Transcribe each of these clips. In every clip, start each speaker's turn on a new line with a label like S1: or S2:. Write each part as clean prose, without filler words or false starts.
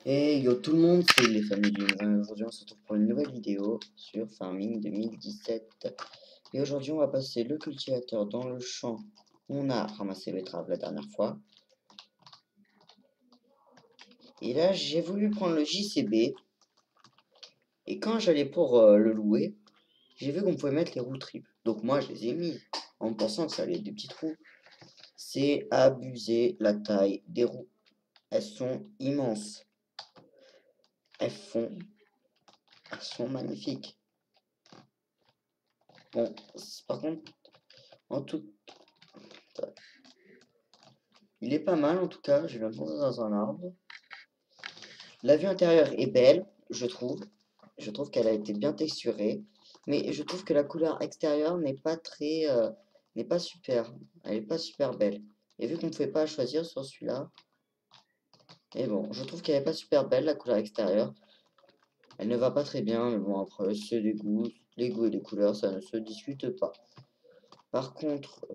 S1: Et yo tout le monde, c'est les familles du aujourd'hui on se retrouve pour une nouvelle vidéo sur Farming 2017. Et aujourd'hui on va passer le cultivateur dans le champ où on a ramassé betteraves la dernière fois. Et là j'ai voulu prendre le JCB. Et quand j'allais pour le louer, j'ai vu qu'on pouvait mettre les roues triples. Donc moi je les ai mis en pensant que ça allait être des petites roues. C'est abusé la taille des roues. Elles sont immenses. Elles sont magnifiques. Bon, par contre, en tout, il est pas mal en tout cas. Je viens de monter dans un arbre. La vue intérieure est belle, je trouve. Je trouve qu'elle a été bien texturée. Mais je trouve que la couleur extérieure n'est pas très, n'est pas super. Elle est pas super belle. Et vu qu'on ne pouvait pas choisir sur celui-là, et bon, je trouve qu'elle est pas super belle la couleur extérieure. Elle ne va pas très bien, mais bon après c'est des goûts, les goûts et les couleurs, ça ne se discute pas. Par contre,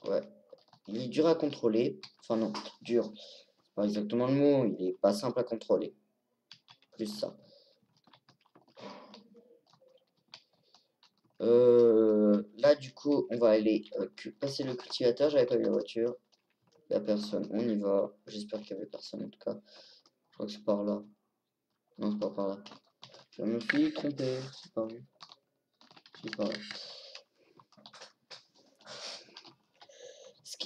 S1: ouais, il est dur à contrôler. Enfin non, dur. C'est pas exactement le mot, il est pas simple à contrôler. Plus ça. Là du coup, on va aller passer le cultivateur. J'avais pas vu la voiture. Il n'y a personne, on y va. J'espère qu'il y avait personne en tout cas. Je crois que c'est par là. Non, c'est pas par là. Je me suis trompé, c'est pas vu. C'est par là.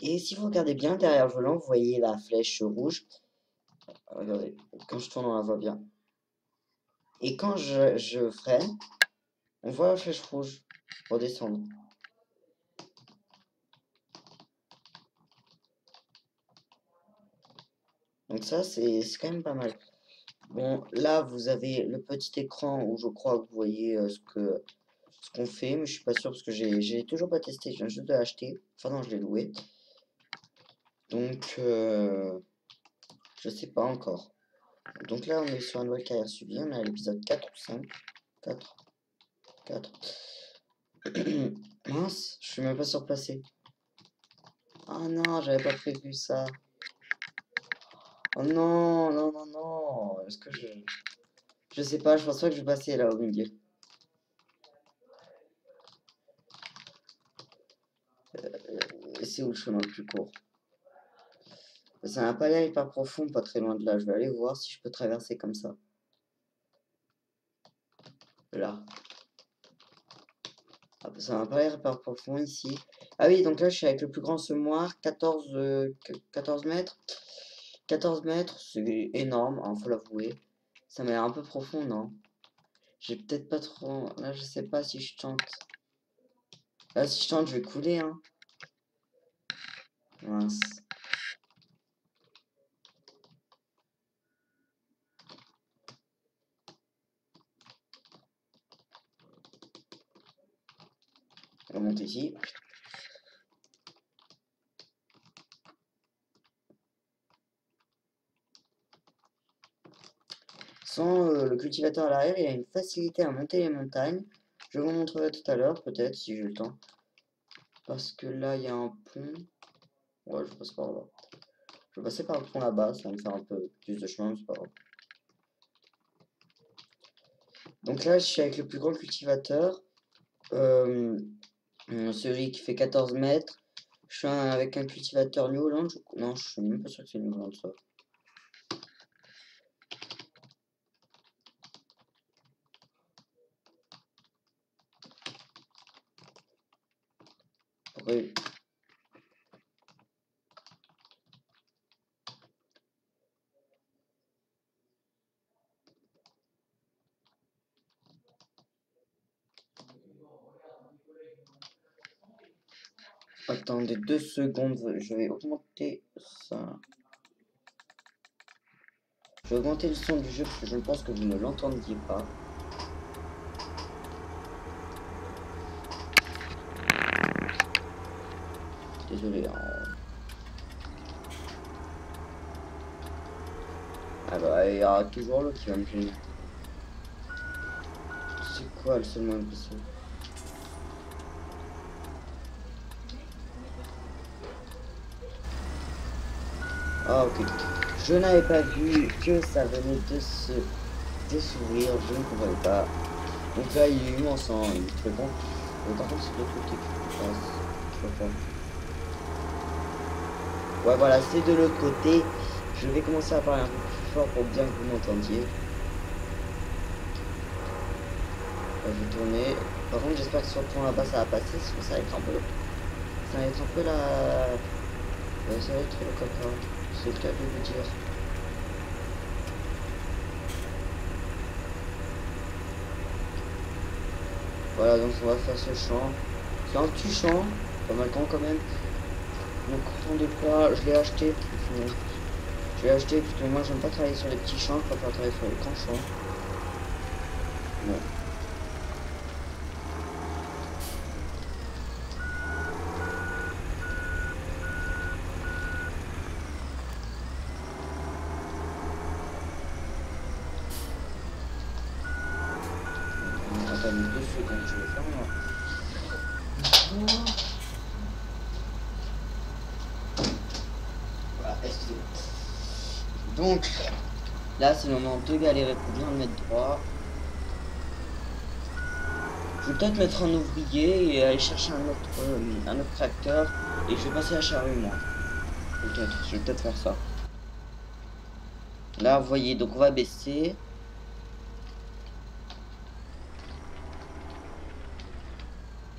S1: Et si vous regardez bien derrière le volant, vous voyez la flèche rouge. Regardez, quand je tourne, on la voit bien. Et quand je freine, on voit la flèche rouge redescendre. Donc ça, c'est quand même pas mal. Bon, là, vous avez le petit écran où je crois que vous voyez ce qu'on fait, mais je suis pas sûr parce que j'ai toujours pas testé, je viens juste de l'acheter. Enfin non, je l'ai loué. Donc, je sais pas encore. Donc là, on est sur une nouvelle carrière suivie, on est à l'épisode 4 ou 5. 4. 4. Mince, je suis même pas surpassé. Oh non, j'avais pas prévu ça. Oh non, non, non, non. Est-ce que je... Je sais pas, je pense pas que je vais passer là au milieu. C'est où le chemin le plus court? Ça n'a pas l'air hyper profond, pas très loin de là. Je vais aller voir si je peux traverser comme ça. Là. Ah, ça n'a pas l'air hyper profond ici. Ah oui, donc là, je suis avec le plus grand semoir, 14 mètres. 14 mètres, c'est énorme, hein, faut l'avouer. Ça m'a l'air un peu profond, non? J'ai peut-être pas trop... Là, je sais pas si je tente. Là, si je tente, je vais couler, hein. Mince. On va monter ici. Sans le cultivateur à l'arrière, il a une facilité à monter les montagnes. Je vous montrerai tout à l'heure, peut-être, si j'ai le temps. Parce que là, il y a un pont. Ouais, je passe par là. Je vais passer par le pont là-bas, ça va me faire un peu plus de chemin, c'est pas grave. Donc là, je suis avec le plus grand cultivateur. Celui qui fait 14 mètres. Je suis avec un cultivateur New Holland. Non, je suis même pas sûr que c'est New Holland, ça. Après, attendez 2 secondes, je vais augmenter ça. Je vais augmenter le son du jeu parce que je pense que vous ne l'entendiez pas. Désolé. Hein. Ah bah, il y aura toujours l'autre qui va me gêner. C'est quoi le seul moyen possible? Ah ok. Je n'avais pas vu que ça venait de s'ouvrir, je ne comprenais pas. Donc là, il est immense, hein, il est très bon. Par contre, c'est de l'autre côté qu'il passe. Je sais pas. Ouais, voilà, c'est de l'autre côté. Je vais commencer à parler un peu plus fort pour bien que vous m'entendiez. Je vais tourner. Par contre, j'espère que sur le point là-bas, ça va passer, parce que ça va être un peu... Ça va être un peu la... ça va être le caca. C'est le cas de vous dire. Voilà, donc on va faire ce champ. C'est un petit champ, pas mal grand quand même. Donc, autant de quoi, je l'ai acheté. Je l'ai acheté parce que moi, j'aime pas travailler sur les petits champs, je préfère travailler sur les grands champs. Bon. Attendez 2 secondes, je vais faire moi. Voilà, excusez-moi. Donc, là, c'est le moment de galérer pour bien le mettre droit. Je vais peut-être mettre un ouvrier et aller chercher un autre tracteur. Et je vais passer à charrue, moi. Peut-être, je vais peut-être faire ça. Là, vous voyez, donc on va baisser.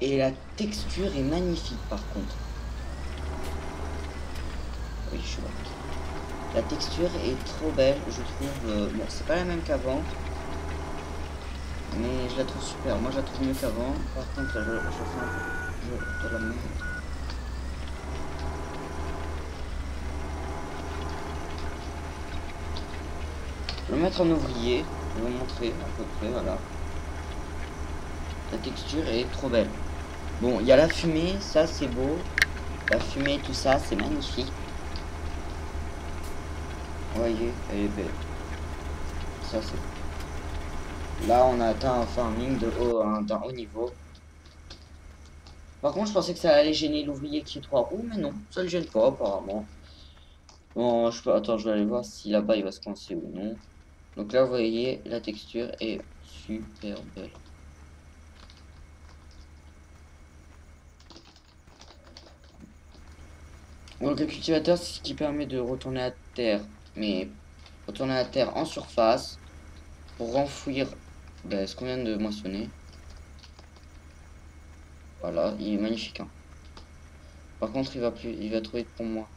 S1: Et la texture est magnifique, par contre. Oui, je suis là. La texture est trop belle, je trouve. Bon, c'est pas la même qu'avant. Mais je la trouve super. Moi, je la trouve mieux qu'avant. Par contre, là, je fais un peu de la merde. Je vais mettre en ouvrier. Je vais vous montrer à peu près, voilà. La texture est trop belle. Bon, il y a la fumée, ça c'est beau. La fumée, tout ça, c'est magnifique. Vous voyez, elle est belle. Ça c'est... Là, on a atteint un farming d'un haut niveau. Par contre, je pensais que ça allait gêner l'ouvrier qui est 3 roues, mais non, ça le gêne pas apparemment. Bon, attends, je vais aller voir si là-bas il va se coincer ou non. Donc là, vous voyez, la texture est super belle. Donc le cultivateur, c'est ce qui permet de retourner à terre, mais retourner à terre en surface pour renfouir ce qu'on vient de moissonner. Voilà, il est magnifique, hein. Par contre, il va trop vite pour moi.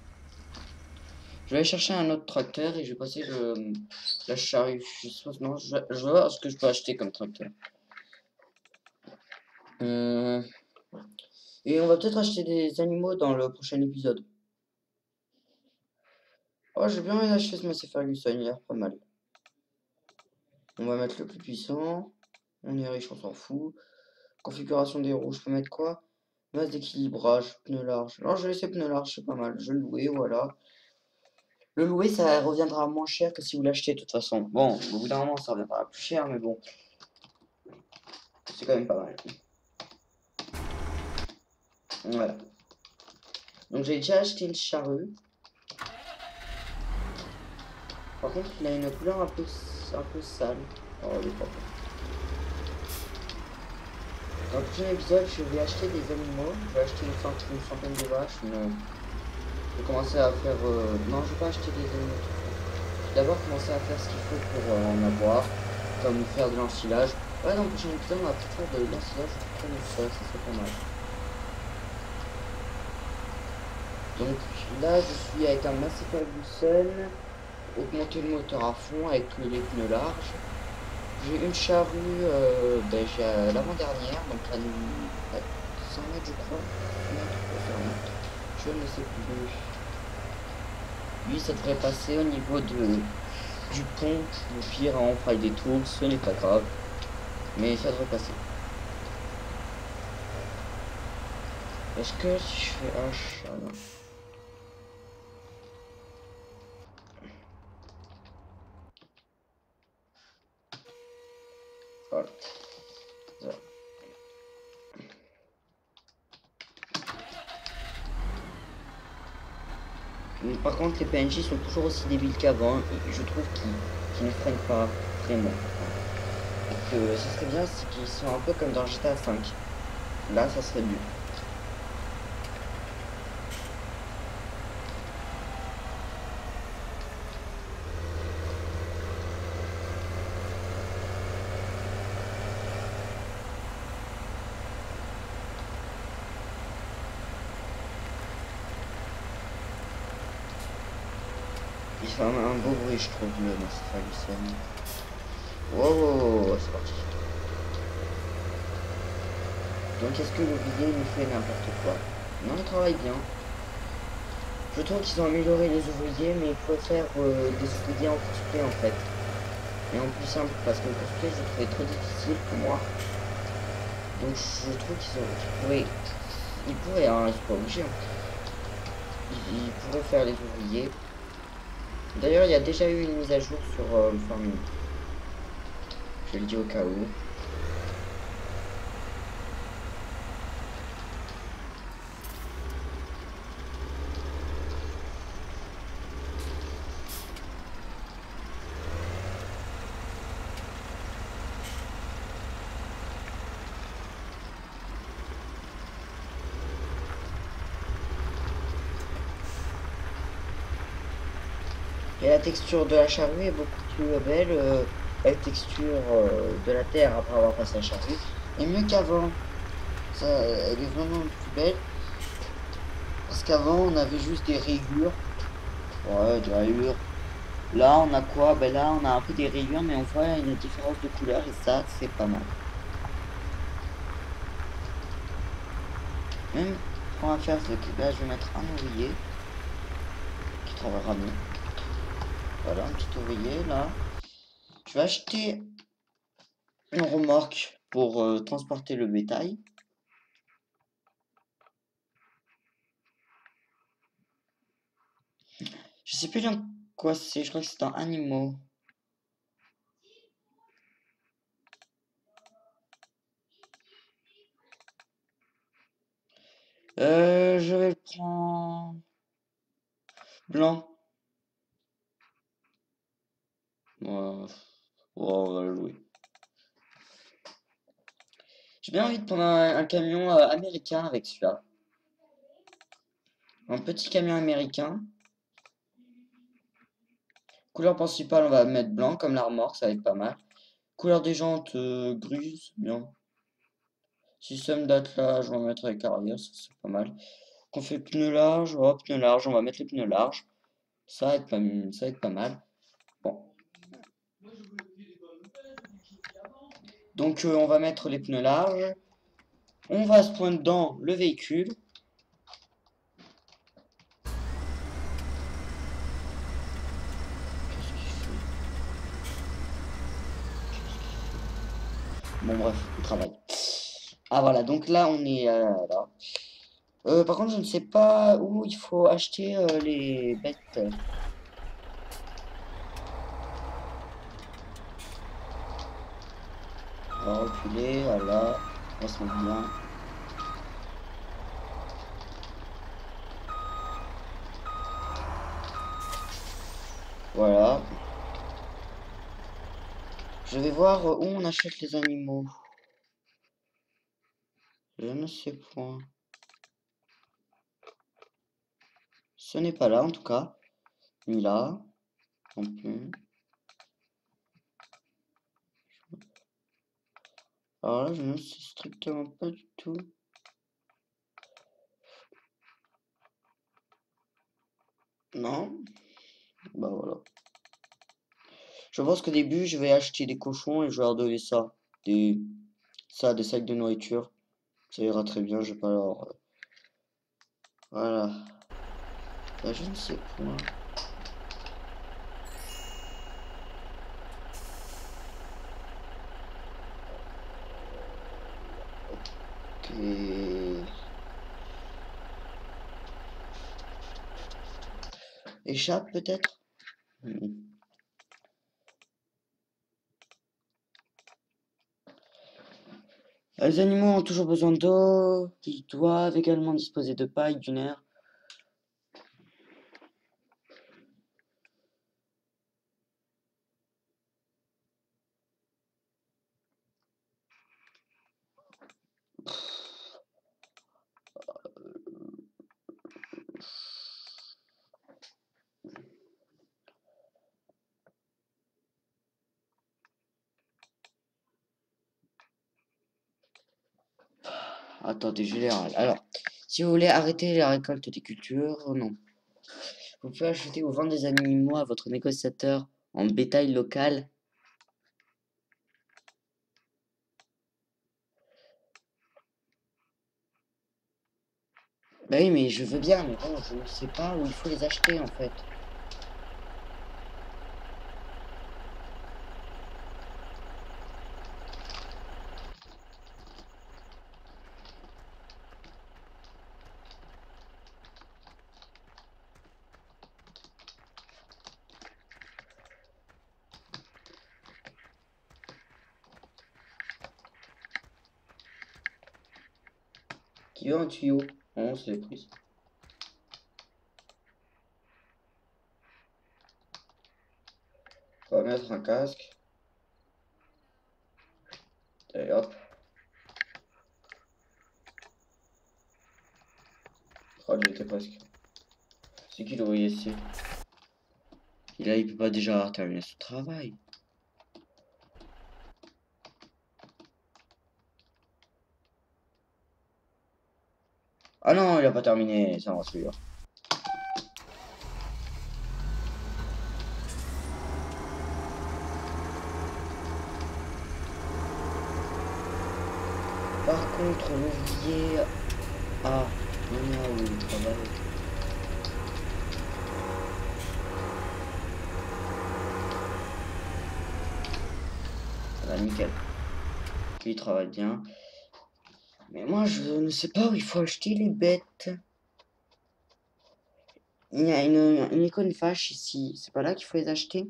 S1: Je vais aller chercher un autre tracteur et je vais passer la charrue. Non, je vais voir ce que je peux acheter comme tracteur. Et on va peut-être acheter des animaux dans le prochain épisode. Oh, j'ai bien envie d'acheter ce Massey Ferguson, il a l'air pas mal. On va mettre le plus puissant. On est riche, on s'en fout. Configuration des roues, je peux mettre quoi? Masse d'équilibrage, pneu large. Non, je vais laisser pneu large, c'est pas mal. Je vais le louer, voilà. Le louer, ça reviendra moins cher que si vous l'achetez de toute façon. Bon, au bout d'un moment, ça reviendra plus cher, mais bon. C'est quand même pas mal. Voilà. Donc j'ai déjà acheté une charrue. Par contre, il a une couleur un peu sale. Oh, il est pas bon. Dans le prochain épisode, je vais acheter des animaux. Je vais acheter une centaine de vaches. Je vais commencer à faire... Non, je vais pas acheter des animaux. Je vais d'abord commencer à faire ce qu'il faut pour en avoir. Comme faire de l'ensilage. Ouais, dans le prochain épisode, on va peut-être faire de l'ensilage. Comme ça serait pas mal. Donc là, je suis avec un Massey Ferguson. Augmenter le moteur à fond avec tous les pneus larges. J'ai une charrue, j'ai l'avant-dernière, donc la 100 mètres je crois. Je ne sais plus. Lui, ça devrait passer au niveau du pont. Au pire, on fera des tours, ce n'est pas grave. Mais ça devrait passer. Est-ce que si je fais H... Ah non. Voilà. Ça. Par contre, les PNJ sont toujours aussi débiles qu'avant. Et je trouve qu'ils ne freinent pas vraiment. Donc, ce serait bien si qu'ils sont un peu comme dans GTA 5. Là, ça serait mieux. Il fait un beau bruit, je trouve, le Master Lucien. Oh, c'est parti. Donc, est-ce que l'ouvrier nous fait n'importe quoi? Non, il travaille bien. Je trouve qu'ils ont amélioré les ouvriers, mais il faut faire des ouvriers en cosplay en fait. Et en plus simple, parce que le cosplay, je le trouvais trop difficile pour moi. Donc, je trouve ils pourraient, hein, c'est pas obligé, hein. Ils pourraient faire les ouvriers. D'ailleurs, il y a déjà eu une mise à jour sur le farming. Je le dis au cas où. Et la texture de la charrue est beaucoup plus belle. La texture de la terre après avoir passé la charrue est mieux qu'avant. Ça, elle est vraiment plus belle. Parce qu'avant, on avait juste des rayures. Ouais, des rayures. Là, on a quoi? Ben là, on a un peu des rayures, mais on voit une différence de couleur et ça, c'est pas mal. Même, ce qu'on va faire, c'est que là, je vais mettre un ouvrier qui travaillera mieux. Voilà, un petit ouvrier là. Je vais acheter une remorque pour transporter le bétail. Je sais plus dans quoi c'est, je crois que c'est dans animaux. Je vais le prendre blanc. Ouais, on va le louer. J'ai bien envie de prendre un camion américain avec celui-là. Un petit camion américain. Couleur principale, on va mettre blanc comme la remorque, ça va être pas mal. Couleur des jantes, grise, bien. Système d'attelage, on va mettre avec arrière, ça c'est pas mal. Qu'on fait pneus larges, oh, pneus larges, on va mettre les pneus larges. Ça va être pas mal. Bon. Donc on va mettre les pneus larges. On va se poindre dans le véhicule. Bon bref, on travaille. Ah voilà, donc là on est là. Par contre, je ne sais pas où il faut acheter les bêtes. On va reculer, voilà. On va se mettre bien. Voilà. Je vais voir où on achète les animaux. Je ne sais point. Ce n'est pas là en tout cas. Ni là. Non plus. Alors là, je ne sais strictement pas du tout. Non. Bah voilà. Je pense qu'au début, je vais acheter des cochons et je vais leur donner ça. Des sacs de nourriture. Ça ira très bien, je vais pas leur... Voilà. Bah, je ne sais point. Ok. Échappe peut-être? Les animaux ont toujours besoin d'eau. Ils doivent également disposer de paille, d'une aire. Attendez, général. Alors, si vous voulez arrêter la récolte des cultures, non. Vous pouvez acheter ou vendre des animaux à votre négociateur en bétail local. Bah oui, mais je veux bien, mais bon, je ne sais pas où il faut les acheter en fait. Qui veut un tuyau? On se l'est prise. On va mettre un casque. Et hop. Oh, j'y étais presque. C'est qui le voyait ici? Et là, il peut pas déjà avoir terminé son travail. Ah non, il a pas terminé, ça me rassure. Par contre, l'ouvrier... Ah, il y en a où il travaille. Voilà, nickel. Lui, il travaille bien. Mais moi, je ne sais pas où il faut acheter les bêtes. Il y a une icône vache ici. C'est pas là qu'il faut les acheter?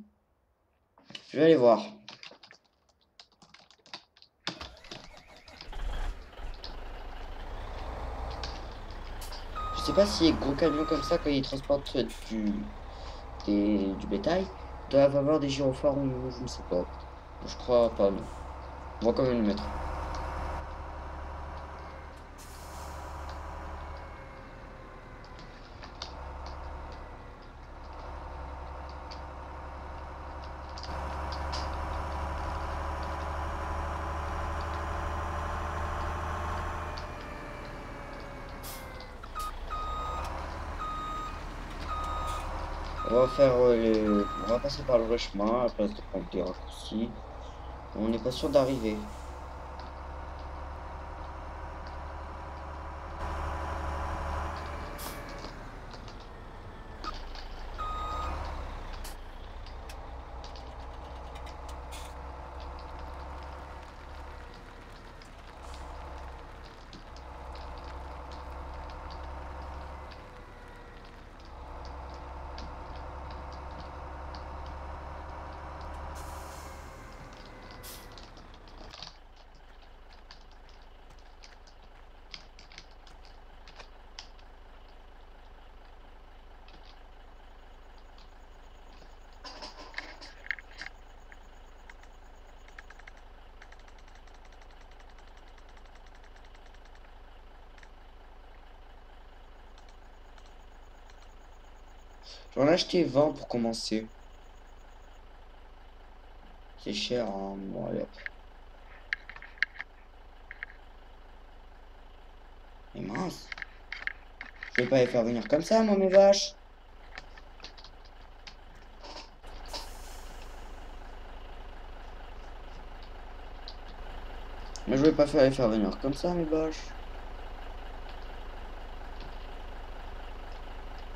S1: Je vais aller voir. Je sais pas si les gros camions comme ça, quand ils transportent du bétail, doivent avoir des gyrophares ou je ne sais pas. Je crois pas, non. On va quand même le mettre. On va passer par le vrai chemin à la place de prendre des raccourcis. On n'est pas sûr d'arriver. J'en ai acheté 20 pour commencer. C'est cher, hein. Bon, allez, hop. Mais mince. Je vais pas les faire venir comme ça, moi, mes vaches. Mais je vais pas les faire venir comme ça, mes vaches.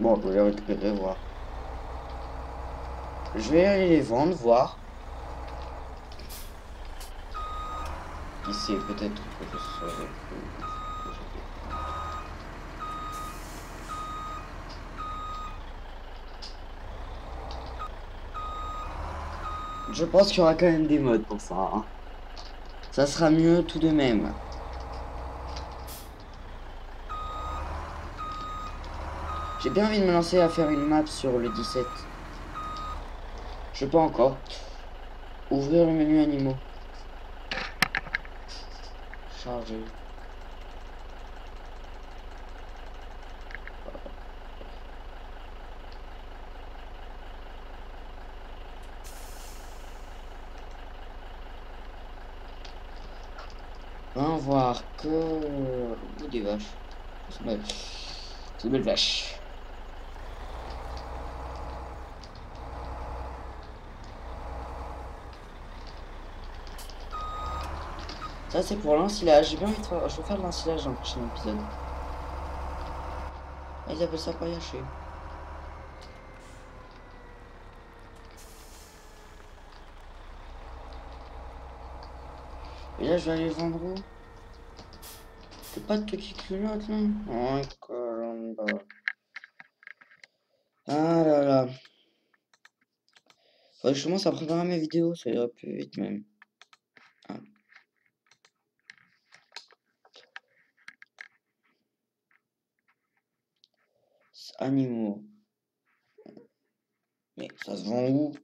S1: Bon, je vais les récupérer, voir. Je vais aller les vendre, voir. Qui sait, peut-être que je serai plus... Je pense qu'il y aura quand même des modes pour ça, hein. Ça sera mieux tout de même. J'ai bien envie de me lancer à faire une map sur le 17. Je peux encore. Ouvrir le menu animaux. Charger. On va voir que... Oh, des vaches. C'est une belle vache. Ça, c'est pour l'ensilage. J'ai bien envie de faire... Je vais faire de l'ensilage dans le prochain épisode. Ah, ils appellent ça paillacher. Et là, je vais aller le vendre où? T'as pas de trucs qui clignotent, là? Oh, caramba. Ah là là. Faudrait que je commence à préparer mes vidéos, ça ira plus vite même. Ah. Animaux. Mais ça se vend où?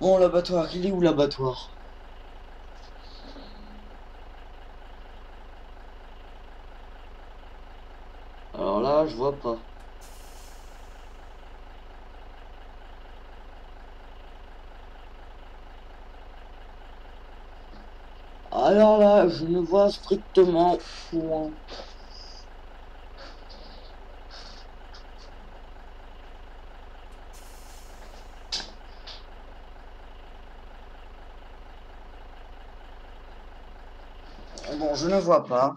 S1: Bon, l'abattoir, il est où l'abattoir? Alors là, je vois pas. Alors là, je ne vois strictement point. Bon, je ne vois pas.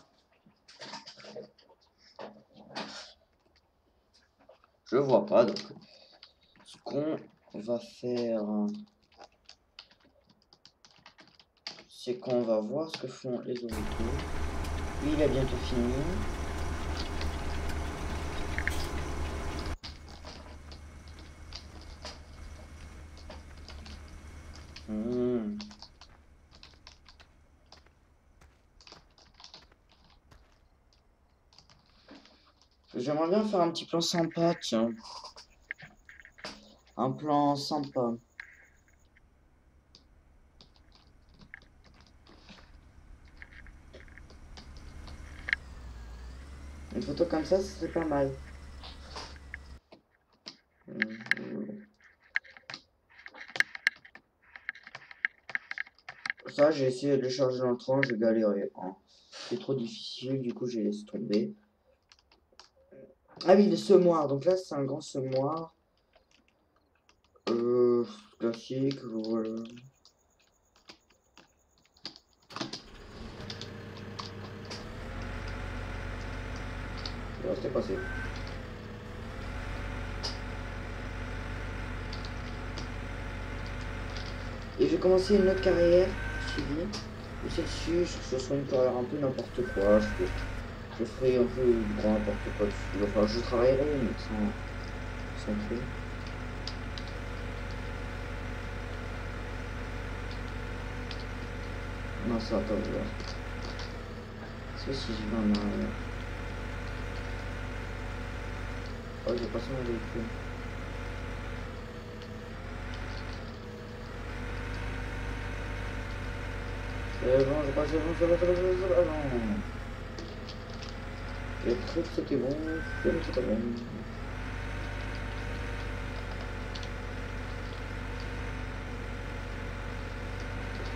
S1: Je vois pas, donc ce qu'on va faire, c'est qu'on va voir ce que font les oripeaux. Lui, il a bientôt fini. Hmm. J'aimerais bien faire un petit plan sympa, tiens. Un plan sympa. Une photo comme ça, c'est pas mal. Ça, j'ai essayé de le charger dans le train, j'ai galéré. Hein. C'est trop difficile, du coup, j'ai laissé tomber. Ah oui, le semoir. Donc là, c'est un grand semoir. Classique, voilà. Là, c'était passé. Et je vais commencer une autre carrière civile. Et celle-ci, ce sera une carrière un peu n'importe quoi. Je ferai un peu grand n'importe quoi dessus. Enfin, je travaillerai, mais sans trop. Non, ça va pas voir. C'est si je vais en arrière. Oh, j'ai passé mon véhicule. C'est bon, j'ai passé bon, ça va, ah non. Le truc, c'était bon, c'était bon.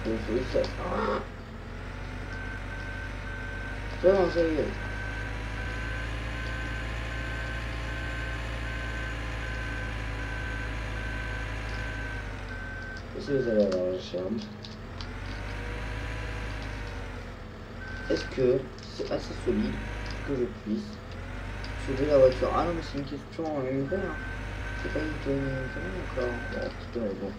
S1: Oui, ça. C'est bon, ça y est. Et si vous allez avoir la charme, est-ce que c'est assez solide que je puisse soulever la voiture? Ah non, mais c'est une question humaine. Hein. C'est pas une question encore. Oh, putain, bon.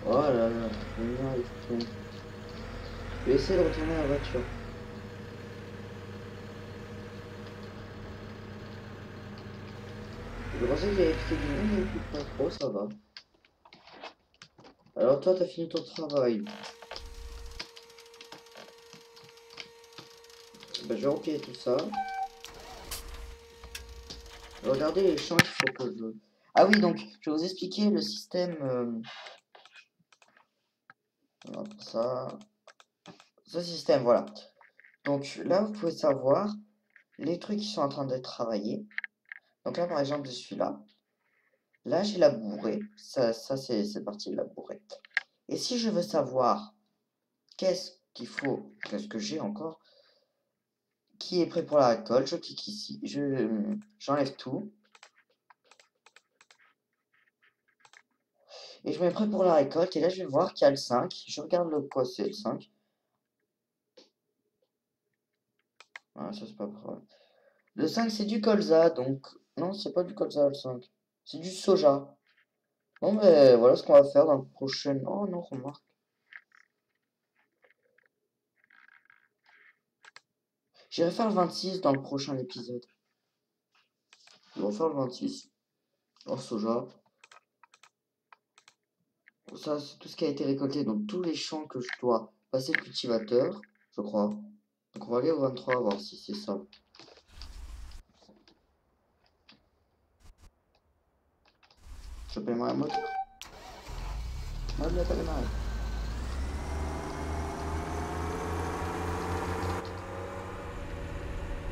S1: Oh là là, je vais essayer de retourner la voiture. Je pensais qu'il y avait fait du monde, mais pas trop, ça va. Alors toi, t'as fini ton travail. Ben, je vais empiler tout ça. Regardez les champs qu'il faut que je... Ah oui, donc, je vais vous expliquer le système... On va ça. Ce système, voilà. Donc là, vous pouvez savoir les trucs qui sont en train d'être travaillés. Donc là, par exemple, je suis là. Là, j'ai la bourrée. Ça c'est parti, la bourrée. Et si je veux savoir qu'est-ce qu'il faut, qu'est-ce que j'ai encore, qui est prêt pour la récolte, je clique ici. J'enlève tout. Et je mets prêt pour la récolte. Et là, je vais voir qu'il y a le 5. Je regarde le quoi c'est le 5. Ah, ça, c'est pas grave. Le 5, c'est du colza. Donc, non, c'est pas du colza, le 5. C'est du soja. Bon, ben voilà ce qu'on va faire dans le prochain. Oh non, remarque. J'irai faire le 26 dans le prochain épisode. Je vais faire le 26. En soja. Ça, c'est tout ce qui a été récolté dans tous les champs que je dois passer le cultivateur, je crois. Donc on va aller au 23 voir si c'est ça. Je peux démarrer le moteur. Ah, il n'a pas démarré.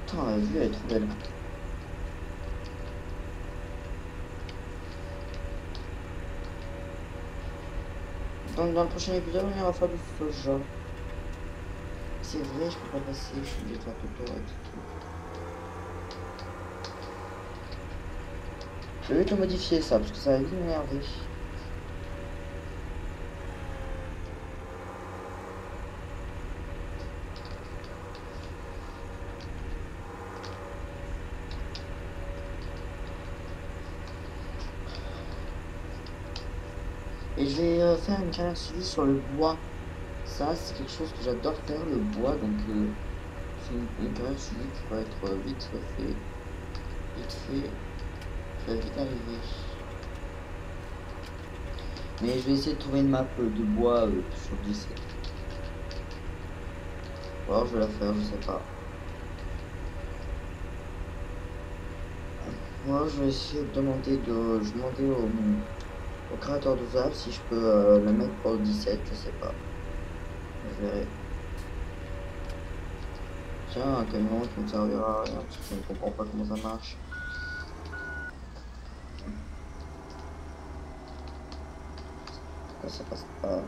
S1: Putain, la vue elle est trop belle. Donc dans le prochain épisode, on ira faire du soja. C'est vrai, je peux pas passer, je suis obligé de faire tout le tour avec tout. Je vais te modifier ça, parce que ça va vite m'énerver. Et je vais faire une carrière suivie sur le bois. Ça, c'est quelque chose que j'adore faire, le bois, donc c'est une carrière suivie qui va être vite fait. Vite fait. Ça va vite arriver. Mais je vais essayer de trouver une map de bois sur 17. Ou alors je vais la faire, je sais pas. Moi je vais essayer de demander au créateur de Zap si je peux la mettre pour 17, je sais pas. Je verrai. Tiens, un camion qui ne servira à rien parce que je ne comprends pas comment ça marche. Pourquoi ça passe pas?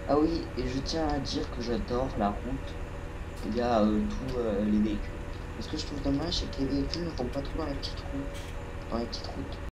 S1: Ah oui, et je tiens à dire que j'adore la route. Il y a tous les véhicules. Mais ce que je trouve dommage, c'est que les véhicules ne vont pas trop dans les petites routes. Dans les petites routes.